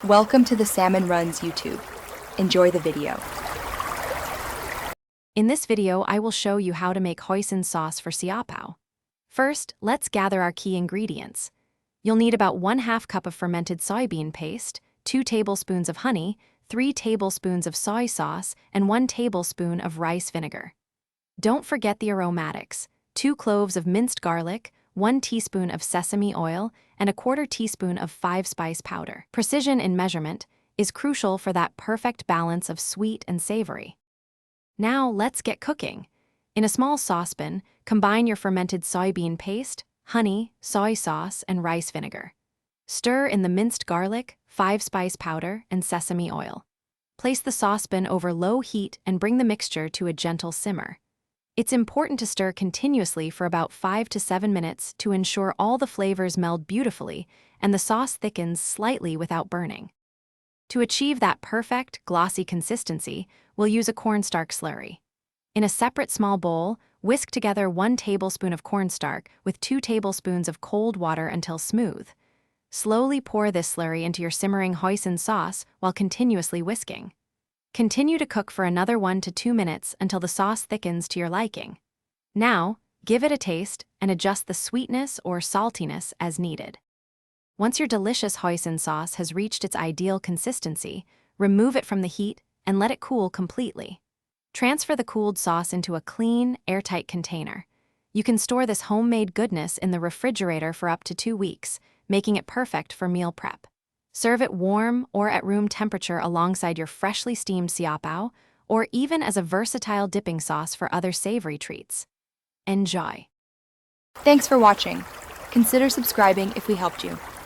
Welcome to the Salmon Runs YouTube. Enjoy the video. In this video, I will show you how to make hoisin sauce for siopao. First, let's gather our key ingredients. You'll need about 1/2 cup of fermented soybean paste, 2 tablespoons of honey, 3 tablespoons of soy sauce, and 1 tablespoon of rice vinegar. Don't forget the aromatics: 2 cloves of minced garlic, 1 teaspoon of sesame oil, and 1/4 teaspoon of 5-spice powder. Precision in measurement is crucial for that perfect balance of sweet and savory. Now let's get cooking. In a small saucepan, combine your fermented soybean paste, honey, soy sauce, and rice vinegar. Stir in the minced garlic, 5-spice powder, and sesame oil. Place the saucepan over low heat and bring the mixture to a gentle simmer. It's important to stir continuously for about 5 to 7 minutes to ensure all the flavors meld beautifully and the sauce thickens slightly without burning. To achieve that perfect, glossy consistency, we'll use a cornstarch slurry. In a separate small bowl, whisk together 1 tablespoon of cornstarch with 2 tablespoons of cold water until smooth. Slowly pour this slurry into your simmering hoisin sauce while continuously whisking. Continue to cook for another 1 to 2 minutes until the sauce thickens to your liking. Now, give it a taste and adjust the sweetness or saltiness as needed. Once your delicious hoisin sauce has reached its ideal consistency, remove it from the heat and let it cool completely. Transfer the cooled sauce into a clean, airtight container. You can store this homemade goodness in the refrigerator for up to 2 weeks, making it perfect for meal prep. Serve it warm or at room temperature alongside your freshly steamed siopao, or even as a versatile dipping sauce for other savory treats. Enjoy! Thanks for watching. Consider subscribing if we helped you.